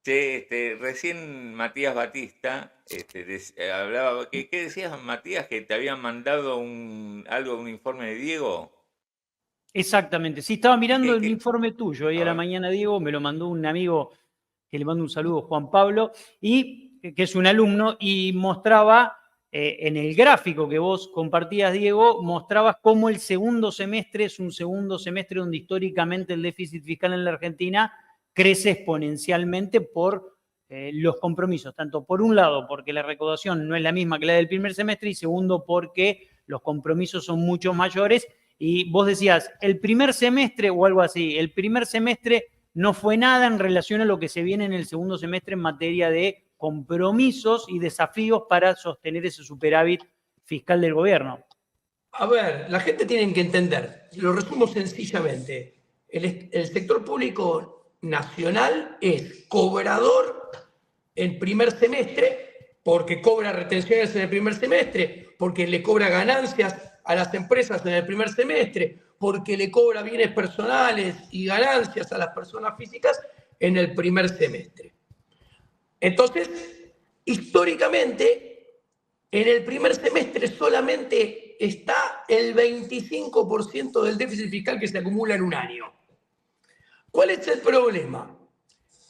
Che, recién Matías Batista hablaba. ¿Qué decías, Matías? ¿Que te habían mandado un informe de Diego? Exactamente. Sí, estaba mirando el ¿Qué? informe tuyo ahí A a la ver. mañana, Diego, me lo mandó un amigo que le mando un saludo, Juan Pablo, y que es un alumno, y mostraba en el gráfico que vos compartías, Diego, mostrabas cómo el segundo semestre es un segundo semestre donde históricamente el déficit fiscal en la Argentina crece exponencialmente por los compromisos, tanto por un lado porque la recaudación no es la misma que la del primer semestre y segundo porque los compromisos son mucho mayores. Y vos decías, el primer semestre o algo así, el primer semestre no fue nada en relación a lo que se viene en el segundo semestre en materia de compromisos y desafíos para sostener ese superávit fiscal del gobierno. A ver, la gente tiene que entender, lo resumo sencillamente, el sector público nacional es cobrador en primer semestre, porque cobra retenciones en el primer semestre, porque le cobra ganancias a las empresas en el primer semestre, porque le cobra bienes personales y ganancias a las personas físicas en el primer semestre. Entonces, históricamente, en el primer semestre solamente está el 25% del déficit fiscal que se acumula en un año. ¿Cuál es el problema?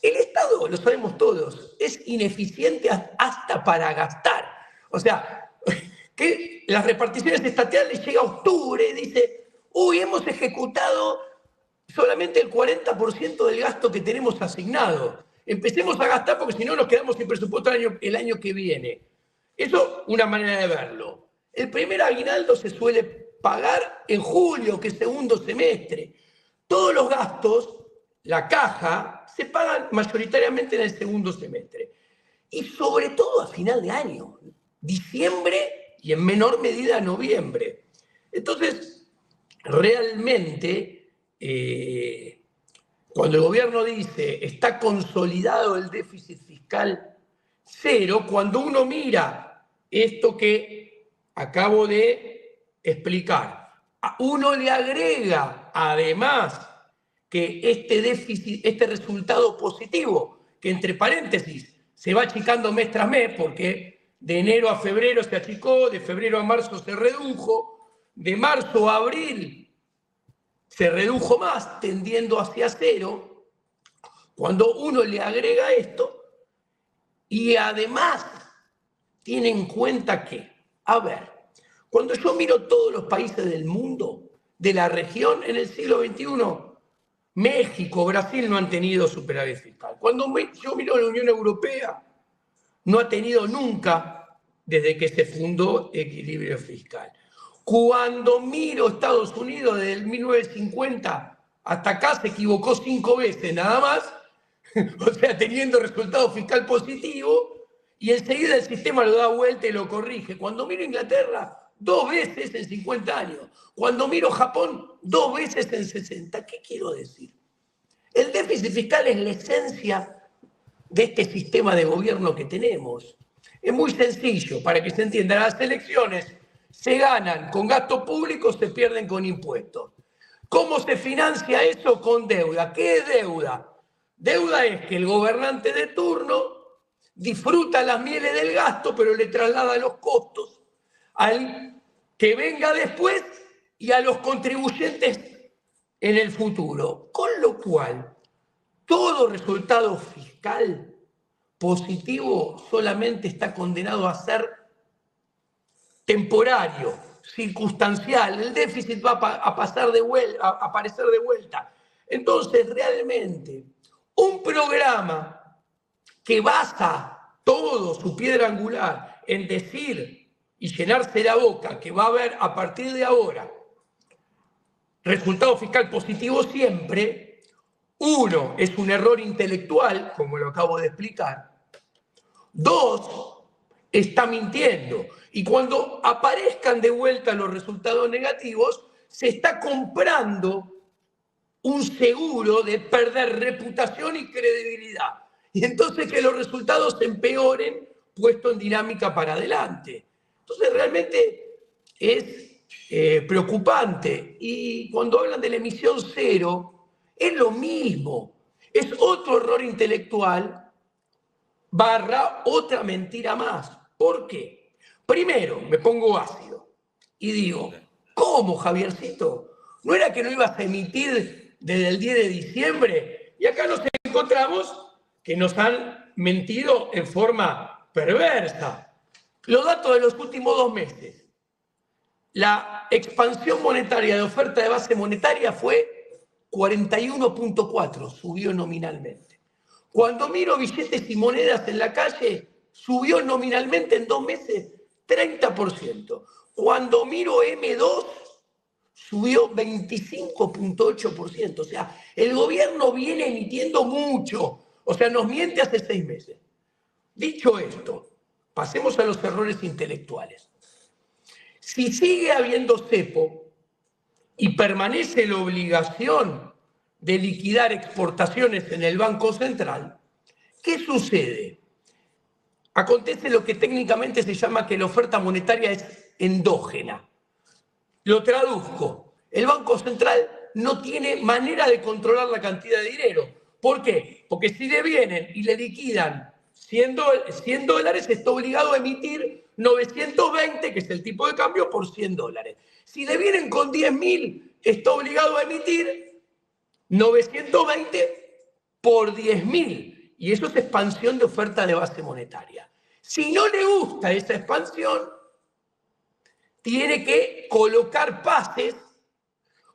El Estado, lo sabemos todos, es ineficiente hasta para gastar. O sea, que las reparticiones estatales llega a octubre y dice, uy, hemos ejecutado solamente el 40% del gasto que tenemos asignado. Empecemos a gastar porque si no nos quedamos sin presupuesto el año que viene. Eso, una manera de verlo. El primer aguinaldo se suele pagar en julio, que es segundo semestre. Todos los gastos, la caja, se pagan mayoritariamente en el segundo semestre. Y sobre todo a final de año, diciembre y en menor medida noviembre. Entonces, realmente, cuando el gobierno dice está consolidado el déficit fiscal cero, cuando uno mira esto que acabo de explicar, uno le agrega además que este déficit, este resultado positivo, que entre paréntesis se va achicando mes tras mes, porque de enero a febrero se achicó, de febrero a marzo se redujo, de marzo a abril se redujo más, tendiendo hacia cero. Cuando uno le agrega esto, y además tiene en cuenta que, a ver, cuando yo miro todos los países del mundo, de la región, en el siglo XXI, México, Brasil no han tenido superávit fiscal. Cuando yo miro la Unión Europea, no ha tenido nunca, desde que se fundó, equilibrio fiscal. Cuando miro Estados Unidos desde el 1950 hasta acá, se equivocó 5 veces nada más, o sea, teniendo resultado fiscal positivo, y enseguida el sistema lo da vuelta y lo corrige. Cuando miro Inglaterra, 2 veces en 50 años. Cuando miro Japón, 2 veces en 60. ¿Qué quiero decir? El déficit fiscal es la esencia de este sistema de gobierno que tenemos. Es muy sencillo, para que se entienda. Las elecciones se ganan con gasto público, se pierden con impuestos. ¿Cómo se financia eso? Con deuda. ¿Qué es deuda? Deuda es que el gobernante de turno disfruta las mieles del gasto, pero le traslada los costos al que venga después y a los contribuyentes en el futuro. Con lo cual, todo resultado fiscal positivo solamente está condenado a ser temporario, circunstancial. El déficit va a aparecer de vuelta. Entonces, realmente, un programa que basa todo su piedra angular en decir y llenarse la boca que va a haber a partir de ahora resultado fiscal positivo siempre, uno, es un error intelectual, como lo acabo de explicar. 2, está mintiendo. Y cuando aparezcan de vuelta los resultados negativos, se está comprando un seguro de perder reputación y credibilidad. Y entonces que los resultados se empeoren puesto en dinámica para adelante. Entonces realmente es preocupante. Y cuando hablan de la emisión cero, es lo mismo. Es otro error intelectual barra otra mentira más. ¿Por qué? Primero, me pongo ácido y digo, ¿cómo, Javiercito? ¿No era que no ibas a emitir desde el 10 de diciembre? Y acá nos encontramos que nos han mentido en forma perversa. Los datos de los últimos 2 meses. La expansión monetaria de oferta de base monetaria fue 41.4, subió nominalmente. Cuando miro billetes y monedas en la calle, subió nominalmente en 2 meses 30%. Cuando miro M2, subió 25.8%. O sea, el gobierno viene emitiendo mucho. O sea, nos miente hace 6 meses. Dicho esto, pasemos a los errores intelectuales. Si sigue habiendo cepo y permanece la obligación de liquidar exportaciones en el Banco Central, ¿qué sucede? Acontece lo que técnicamente se llama que la oferta monetaria es endógena. Lo traduzco. El Banco Central no tiene manera de controlar la cantidad de dinero. ¿Por qué? Porque si le vienen y le liquidan 100 dólares, está obligado a emitir 920, que es el tipo de cambio, por 100 dólares. Si le vienen con 10.000, está obligado a emitir 920 por 10.000. Y eso es expansión de oferta de base monetaria. Si no le gusta esa expansión, tiene que colocar pases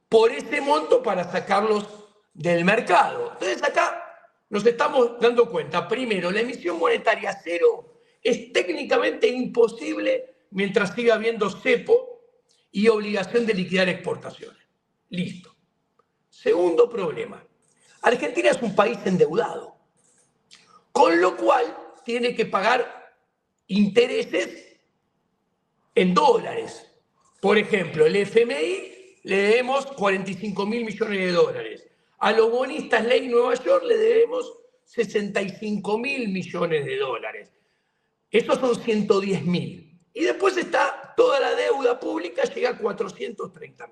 por ese monto para sacarlos del mercado. Entonces acá nos estamos dando cuenta, primero, la emisión monetaria cero es técnicamente imposible mientras siga habiendo cepo y obligación de liquidar exportaciones. Listo. Segundo problema. Argentina es un país endeudado, con lo cual tiene que pagar intereses en dólares. Por ejemplo, el FMI le debemos 45.000 millones de dólares. A los bonistas Ley Nueva York le debemos 65.000 millones de dólares. Esos son 110.000. Y después está toda la deuda pública, llega a 430.000.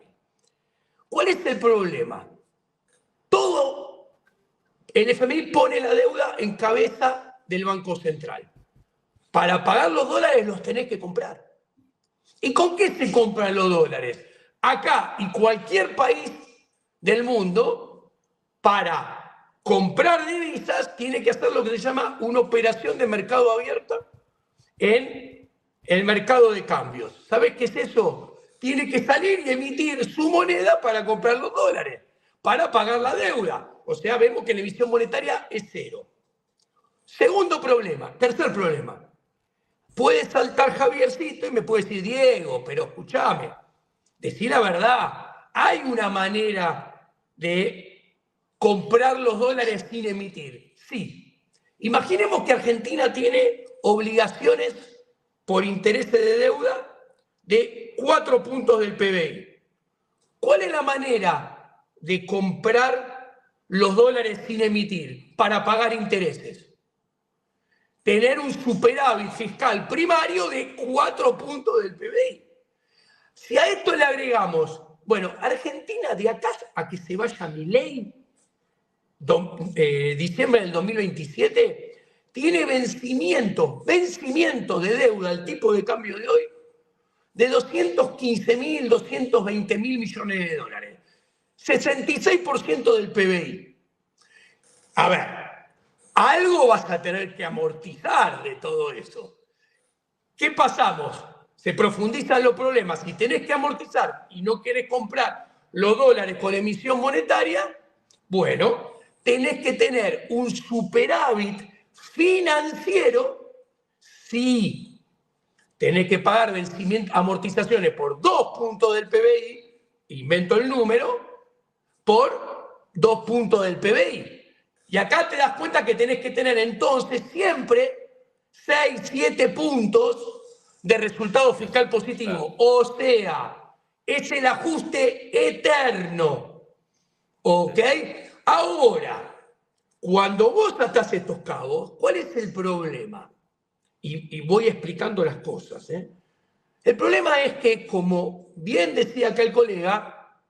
¿Cuál es el problema? Todo el FMI pone la deuda en cabeza del Banco Central. Para pagar los dólares los tenés que comprar. ¿Y con qué se compran los dólares? Acá y cualquier país del mundo, para comprar divisas, tiene que hacer lo que se llama una operación de mercado abierto en el mercado de cambios. ¿Sabes qué es eso? Tiene que salir y emitir su moneda para comprar los dólares, para pagar la deuda. O sea, vemos que la emisión monetaria es cero. Segundo problema, tercer problema. Puede saltar Javiercito y me puede decir, Diego, pero escúchame, decí la verdad, hay una manera de comprar los dólares sin emitir. Sí. Imaginemos que Argentina tiene obligaciones por intereses de deuda de 4 puntos del PBI. ¿Cuál es la manera de comprar los dólares sin emitir para pagar intereses? Tener un superávit fiscal primario de 4 puntos del PBI. Si a esto le agregamos, bueno, Argentina de acá a que se vaya Milei, diciembre del 2027, tiene vencimiento de deuda al tipo de cambio de hoy de 215.000, 220.000 millones de dólares. 66% del PBI. A ver, algo vas a tener que amortizar de todo eso. ¿Qué pasamos? Se profundizan los problemas. Si tenés que amortizar y no querés comprar los dólares con emisión monetaria, bueno, tenés que tener un superávit financiero. Sí, tenés que pagar amortizaciones por 2 puntos del PBI, invento el número, por 2 puntos del PBI. Y acá te das cuenta que tenés que tener entonces siempre 6, 7 puntos de resultado fiscal positivo. O sea, es el ajuste eterno. ¿Ok? Ahora, cuando vos atás estos cabos, ¿cuál es el problema? Y voy explicando las cosas. El problema es que, como bien decía acá el colega,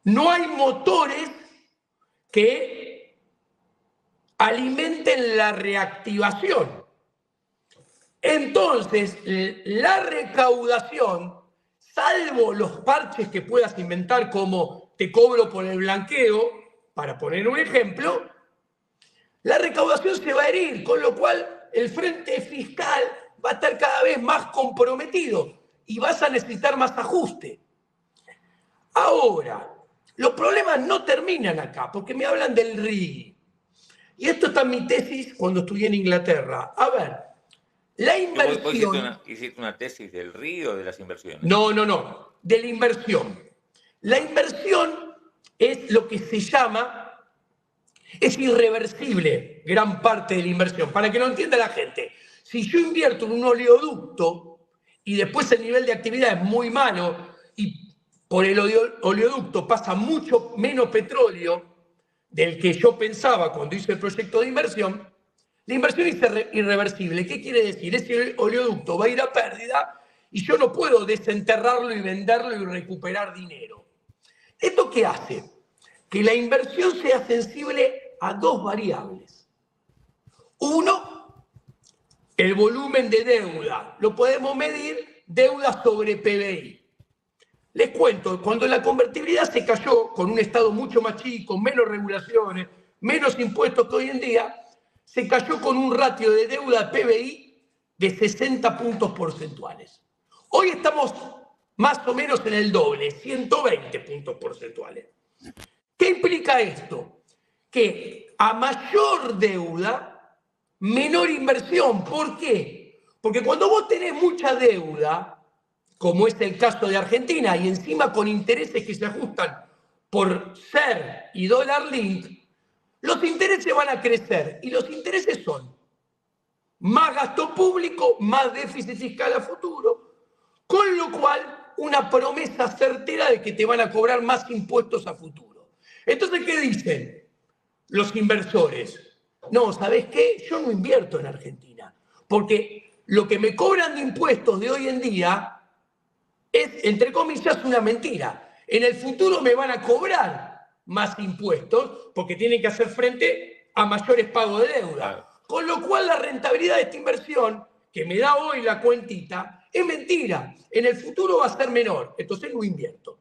no hay motores que alimenten la reactivación. Entonces, la recaudación, salvo los parches que puedas inventar como te cobro por el blanqueo, para poner un ejemplo, la recaudación se va a herir, con lo cual el frente fiscal va a estar cada vez más comprometido y vas a necesitar más ajuste. Ahora, los problemas no terminan acá, porque me hablan del RIGI. Y esto está en mi tesis cuando estudié en Inglaterra. A ver, la inversión... ¿Vos hiciste una tesis del RIGI o de las inversiones? No, de la inversión. La inversión es lo que se llama... Es irreversible gran parte de la inversión. Para que lo entienda la gente, si yo invierto en un oleoducto y después el nivel de actividad es muy malo y por el oleoducto pasa mucho menos petróleo del que yo pensaba cuando hice el proyecto de inversión, la inversión es irreversible. ¿Qué quiere decir? Ese oleoducto va a ir a pérdida y yo no puedo desenterrarlo y venderlo y recuperar dinero. ¿Esto qué hace? Que la inversión sea sensible a dos variables. Uno, el volumen de deuda. Lo podemos medir deuda sobre PBI. Les cuento, cuando la convertibilidad se cayó con un Estado mucho más chico, menos regulaciones, menos impuestos que hoy en día, se cayó con un ratio de deuda PBI de 60 puntos porcentuales. Hoy estamos más o menos en el doble, 120 puntos porcentuales. ¿Qué implica esto? Que a mayor deuda, menor inversión. ¿Por qué? Porque cuando vos tenés mucha deuda, como es el caso de Argentina, y encima con intereses que se ajustan por SER y dólar link, los intereses van a crecer. Y los intereses son más gasto público, más déficit fiscal a futuro, con lo cual una promesa certera de que te van a cobrar más impuestos a futuro. Entonces, ¿qué dicen los inversores? No, ¿sabés qué? Yo no invierto en Argentina, porque lo que me cobran de impuestos de hoy en día es, entre comillas, una mentira. En el futuro me van a cobrar más impuestos porque tienen que hacer frente a mayores pagos de deuda. Con lo cual la rentabilidad de esta inversión, que me da hoy la cuentita, es mentira. En el futuro va a ser menor, entonces no invierto.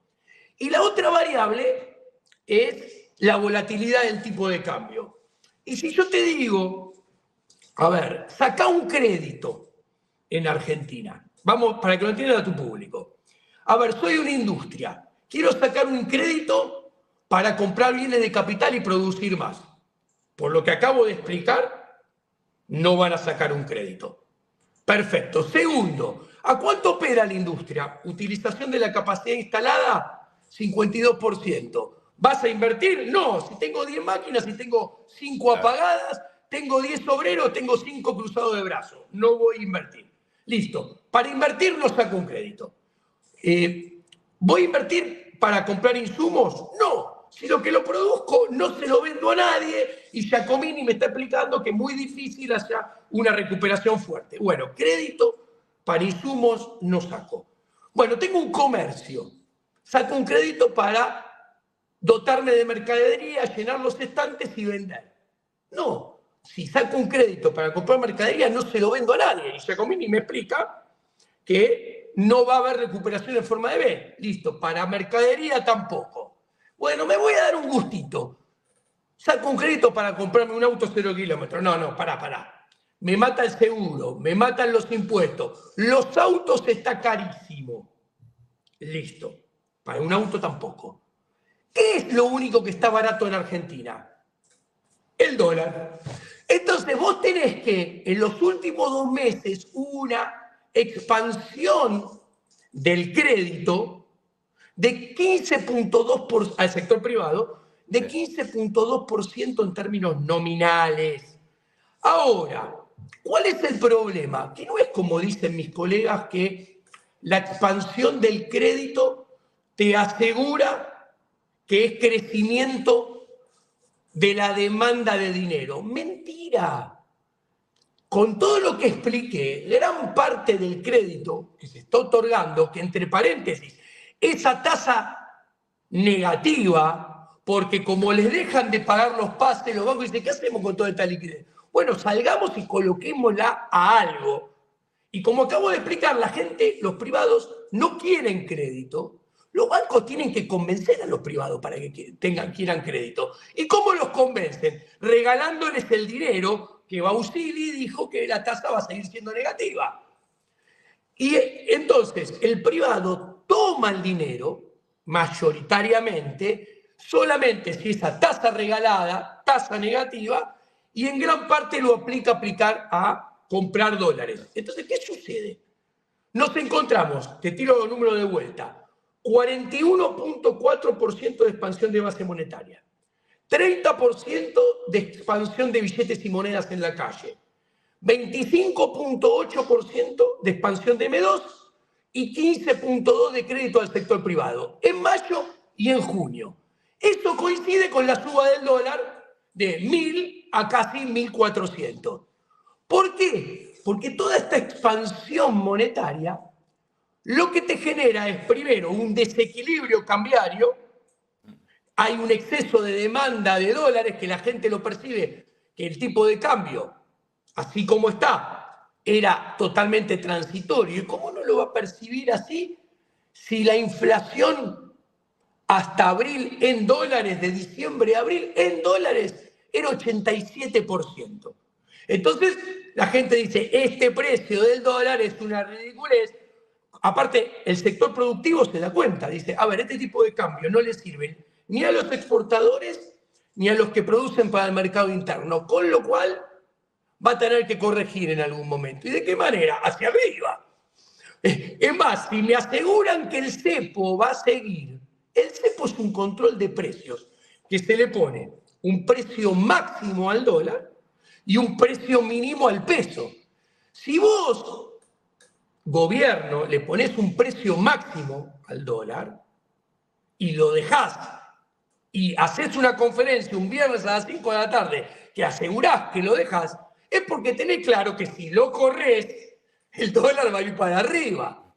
Y la otra variable es la volatilidad del tipo de cambio. Y si yo te digo, a ver, saca un crédito en Argentina, vamos, para que lo entiendan a tu público. A ver, soy una industria, quiero sacar un crédito para comprar bienes de capital y producir más. Por lo que acabo de explicar, no van a sacar un crédito. Perfecto. Segundo, ¿a cuánto opera la industria? Utilización de la capacidad instalada, 52%. ¿Vas a invertir? No. Si tengo 10 máquinas, si tengo 5 apagadas, tengo 10 obreros, tengo 5 cruzados de brazos. No voy a invertir. Listo. Para invertir no saco un crédito. ¿Voy a invertir para comprar insumos? No. Si lo que lo produzco no se lo vendo a nadie y Giacomini me está explicando que es muy difícil hacer una recuperación fuerte. Bueno, crédito para insumos no saco. Bueno, tengo un comercio. Saco un crédito para dotarme de mercadería, llenar los estantes y vender. No, si saco un crédito para comprar mercadería no se lo vendo a nadie. Y Giacomini me explica que no va a haber recuperación en forma de B. Listo, para mercadería tampoco. Bueno, me voy a dar un gustito. Saco un crédito para comprarme un auto 0 kilómetros. No, pará. Me mata el seguro, me matan los impuestos. Los autos está carísimo. Listo, para un auto tampoco. ¿Qué es lo único que está barato en Argentina? El dólar. Entonces vos tenés que, en los últimos 2 meses, una expansión del crédito de 15.2% al sector privado, de 15.2% en términos nominales. Ahora, ¿cuál es el problema? Que no es como dicen mis colegas que la expansión del crédito te asegura que es crecimiento de la demanda de dinero. Mentira. Con todo lo que expliqué, gran parte del crédito que se está otorgando, que entre paréntesis, esa tasa negativa, porque como les dejan de pagar los pases, los bancos dicen, ¿qué hacemos con toda esta liquidez? Bueno, salgamos y coloquémosla a algo. Y como acabo de explicar, la gente, los privados, no quieren crédito. Los bancos tienen que convencer a los privados para que quieran crédito. ¿Y cómo los convencen? Regalándoles el dinero, que Bausili dijo que la tasa va a seguir siendo negativa. Y entonces el privado toma el dinero, mayoritariamente, solamente si esa tasa regalada, tasa negativa, y en gran parte lo aplicar a comprar dólares. Entonces, ¿qué sucede? Nos encontramos, te tiro los números de vuelta, 41.4% de expansión de base monetaria, 30% de expansión de billetes y monedas en la calle, 25.8% de expansión de M2 y 15.2% de crédito al sector privado, en mayo y en junio. Esto coincide con la suba del dólar de 1.000 a casi 1.400. ¿Por qué? Porque toda esta expansión monetaria lo que te genera es, primero, un desequilibrio cambiario, hay un exceso de demanda de dólares que la gente lo percibe, que el tipo de cambio, así como está, era totalmente transitorio. ¿Y cómo no lo va a percibir así si la inflación hasta abril en dólares, de diciembre a abril en dólares, era 87%? Entonces la gente dice, este precio del dólar es una ridiculez. Aparte, el sector productivo se da cuenta, dice, a ver, este tipo de cambio no le sirven ni a los exportadores ni a los que producen para el mercado interno, con lo cual va a tener que corregir en algún momento. ¿Y de qué manera? Hacia arriba. Es más, si me aseguran que el cepo va a seguir, el cepo es un control de precios, que se le pone un precio máximo al dólar y un precio mínimo al peso. Si vos, gobierno, le pones un precio máximo al dólar y lo dejás y haces una conferencia un viernes a las 5 de la tarde que asegurás que lo dejás, es porque tenés claro que si lo corres, el dólar va a ir para arriba.